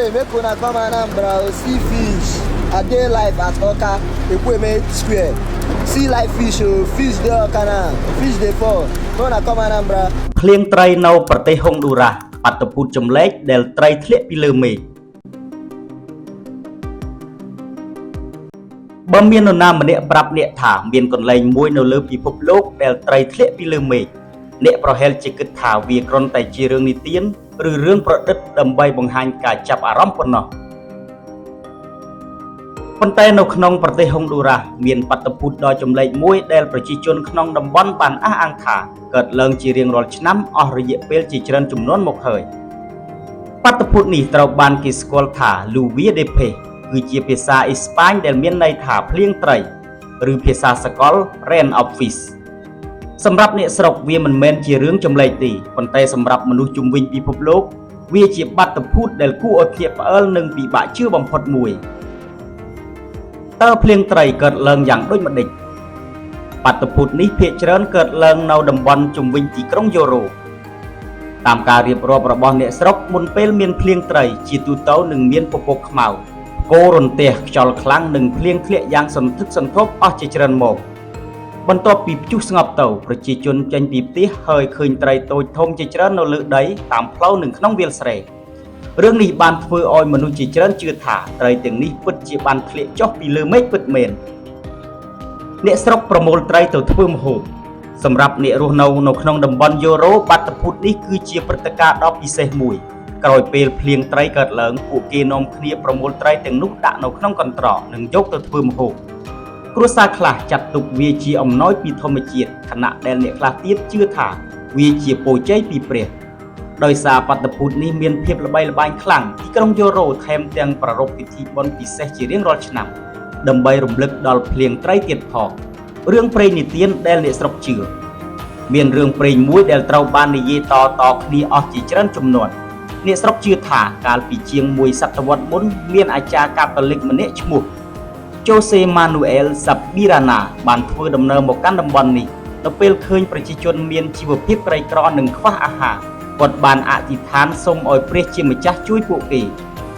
say make una come Anambra see fish. A day life at Oka, Ekweme Square. See life fish, fish dey Oka now, fish dey fall. Make una come Anambra. ភ្លៀងត្រីនៅប្រទេសហុងឌូរ៉ាសបាតុភូតចម្លែកដែលត្រីធ្លាក់ពីលើមេឃបើមាននរណាម្នាក់ប្រាប់អ្នកថាមានកន្លែងមួយនៅលើពិភពលោកដែលត្រីធ្លាក់ពីលើមេឃអ្នកប្រហែលជាគិតថាវាគ្រាន់តែជារឿងនិទានឬរឿងប្រឌិតដើម្បីបង្ហាញការចាប់អារម្មណ៍ប៉ុណ្ណោះប៉ុន្តែនៅក្នុងប្រទេសហុងឌូរ៉ាសមានបាតុភូតដ៏ចម្លែកមួយដែលប្រជាជនក្នុងតំបន់បានអះអាងថាកើតឡើងជារៀងរាល់ឆ្នាំអស់រយៈពេលជាច្រើនជំនាន់មកហើយបាតុភូតនេះត្រូវបានគេស្គាល់ថា Lluvia de Pez គឺជាភាសាអេស្ប៉ាញដែលមានន័យថាភ្លៀងត្រីឬភាសាសកល Rain of Fish សម្រាប់អ្នកស្រុកវាមិនមែនជារឿងចម្លែកទេប៉ុន្តែសម្រាប់មនុស្សជុំវិញពិភពលោកវាជាបាតុភូតដែលគួរឲ្យភ្ញាក់ផ្អើលនិងពិបាកជឿបំផុតមួយតើភ្លៀងត្រីកើតឡើងយ៉ាងដូចម្តេចបាតុភូតនេះភាគច្រើនកើតឡើងនៅតំបន់ជុំវិញទីក្រុងយ៉ូរ៉ូតាមការរៀបរាប់របស់អ្នកស្រុកមុនពេលមានភ្លៀងត្រីជាទូទៅនឹងមានពពកខ្មៅគោរន្ទះខ្យល់ខ្លាំងនិងភ្លៀងធ្លាក់យ៉ាងសន្ធឹកសន្ធាប់អស់ជាច្រើនមកបន្ទាប់ពីព្យុះស្ងប់ទៅប្រជាជនចេញពីផ្ទះហើយឃើញត្រីតូចធំជាច្រើននៅលើដីតាមផ្លូវនិងក្នុងវាលស្រែរឿងនេះបានធ្វើឲ្យមនុស្សជាច្រើនជឿថាត្រីទាំងនេះពិតជាបានធ្លាក់ចុះពីលើមេឃពិតមែនអ្នកស្រុកប្រមូលត្រីទៅធ្វើម្ហូបសម្រាប់អ្នករស់នៅក្នុងតំបន់យ៉ូរ៉ូបាតុភូតនេះគឺជាព្រឹត្តិការណ៍ដ៏ពិសេសមួយក្រោយពេលភ្លៀងត្រីកើតឡើងពួកគេនាំគ្នាប្រមូលត្រីទាំងនោះដាក់នៅក្នុងកន្ត្រកនិងយកទៅធ្វើម្ហូបគ្រួសារខ្លះចាត់ទុកវាជាអំណោយពីធម្មជាតិខណៈដែលអ្នកខ្លះទៀតជឿថាវាជាពរជ័យពីព្រះដោយសារបាតុភូតនេះមានភាពល្បីល្បាញខ្លាំងទីក្រុងយ៉ូរ៉ូថែមទាំងប្រារព្ធពិធីបុណ្យពិសេសជារៀងរាល់ឆ្នាំដើម្បីរំលឹកដល់ភ្លៀងត្រីទៀតផងរឿងព្រេងនិទានដែលអ្នកស្រុកជឿមានរឿងព្រេងមួយដែលត្រូវបាននិយាយតគ្នាអស់ជាច្រើនជំនាន់អ្នកស្រុកជឿថាកាលពីជាង1សតវត្សមុនមានអាចារ្យកាតូលិកម្នាក់ឈ្មោះ Jose Manuel Sabirana បានធ្វើដំណើរមកកាន់តំបន់នេះនៅពេលឃើញប្រជាជនមានជីវភាពក្រីក្រនិងខ្វះអាហារគាត់បានអធិដ្ឋានសូមឲ្យព្រះជាម្ចាស់ជួយពួកគេ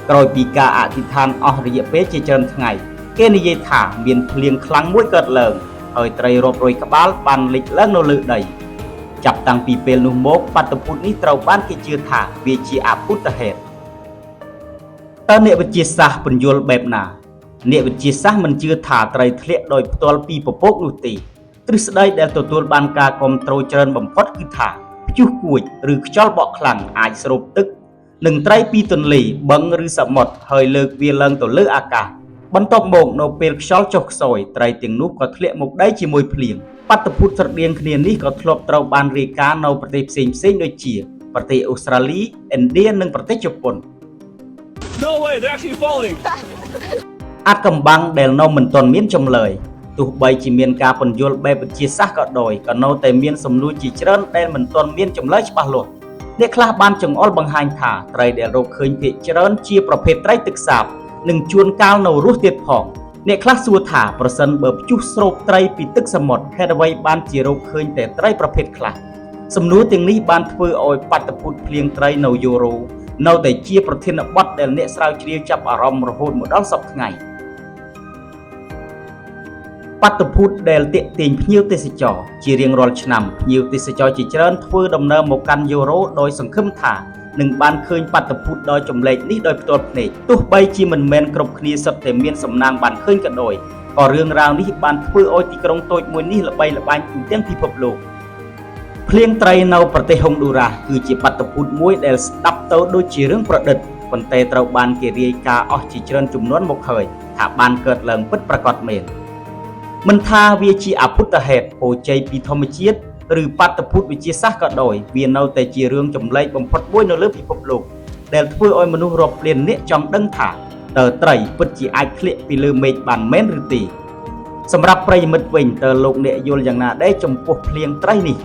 ក្រោយពីការអធិដ្ឋានអស់រយៈពេលជាច្រើនថ្ងៃគេនិយាយថាមានភ្លៀងខ្លាំងមួយកើតឡើងហើយត្រីរាប់រយក្បាលបានលិចឡើងនៅលើដីចាប់តាំងពីពេលនោះមកបាតុភូតនេះត្រូវបានគេជឿថាវាជាអភូតហេតុតើអ្នកវិទ្យាសាស្ត្រពន្យល់បែបណាអ្នកវិទ្យាសាស្ត្រមិនជឿថាត្រីធ្លាក់ដោយផ្ទាល់ពីពពកនោះទេទ្រឹស្ដីដែលទទួលបានការគាំទ្រច្រើនបំផុតគឺថាព្យុះគួចឬខ្យល់បក់ខ្លាំងអាចស្រូបទឹកនិងត្រីពីទន្លេបឹងឬសមុទ្រហើយលើកវាឡើងទៅលើអាកាសបន្ទាប់មកនៅពេលខ្យល់ចុះខ្សោយត្រីទាំងនោះក៏ធ្លាក់មកដីជាមួយភ្លៀងបាតុភូតស្រដៀងគ្នានេះក៏ធ្លាប់ត្រូវបានរាយការណ៍នៅប្រទេសផ្សេងៗដូចជាប្រទេសអូស្ត្រាលីឥណ្ឌានិងប្រទេសជប៉ុន No way, they're actually falling. អាថ៌កំបាំងដែលនៅមិនទាន់មានចម្លើយទោះបីជាមានការពន្យល់បែបវិទ្យាសាស្ត្រក៏ដោយក៏នៅតែមានសំណួរជាច្រើនដែលមិនទាន់មានចម្លើយច្បាស់លាស់អ្នកខ្លះបានចង្អុលបង្ហាញថាត្រីដែលរកឃើញភាគច្រើនជាប្រភេទត្រីទឹកសាបនិងជួនកាលនៅរស់ទៀតផងអ្នកខ្លះសួរថាប្រសិនបើព្យុះស្រូបត្រីពីទឹកសមុទ្រហេតុអ្វីបានជារកឃើញតែត្រីប្រភេទខ្លះសំណួរទាំងនេះបានធ្វើឲ្យបាតុភូតភ្លៀងត្រីនៅយ៉ូរ៉ូនៅតែជាប្រធានបទដែលអ្នកស្រាវជ្រាវចាប់អារម្មណ៍រហូតមកដល់សព្វថ្ងៃបាតុភូតដែលទាក់ទាញភ្ញៀវទេសចរជារៀងរាល់ឆ្នាំភ្ញៀវទេសចរជាច្រើនធ្វើដំណើរមកកាន់យ៉ូរ៉ូដោយសង្ឃឹមថានឹងបានឃើញបាតុភូតដ៏ចម្លែកនេះដោយផ្ទាល់ភ្នែកទោះបីជាមិនមែនគ្រប់គ្នាសុទ្ធតែមានសំណាងបានឃើញក៏ដោយក៏រឿងរ៉ាវនេះបានធ្វើឲ្យទីក្រុងតូចមួយនេះល្បីល្បាញទូទាំងពិភពលោកភ្លៀងត្រីនៅប្រទេសហុងឌូរ៉ាសគឺជាបាតុភូតមួយដែលស្ដាប់ទៅដូចជារឿងប្រឌិតប៉ុន្តែត្រូវបានគេរាយការណ៍អស់ជាច្រើនជំនាន់មកហើយថាបានកើតឡើងពិតប្រាកដមែនមិនថាវាជាអភូតហេតុពរជ័យពីធម្មជាតិឬបាតុភូតវិទ្យាសាស្ត្រក៏ដោយវានៅតែជារឿងចម្លែកបំផុតមួយនៅលើពិភពលោកដែលធ្វើឲ្យមនុស្សរាប់លាននាក់ចង់ដឹងថាតើត្រីពិតជាអាចធ្លាក់ពីលើមេឃបានមែនឬទេសម្រាប់ប្រិយមិត្តវិញតើលោកអ្នកយល់យ៉ាងណាដែរចំពោះភ្លៀងត្រីនេះ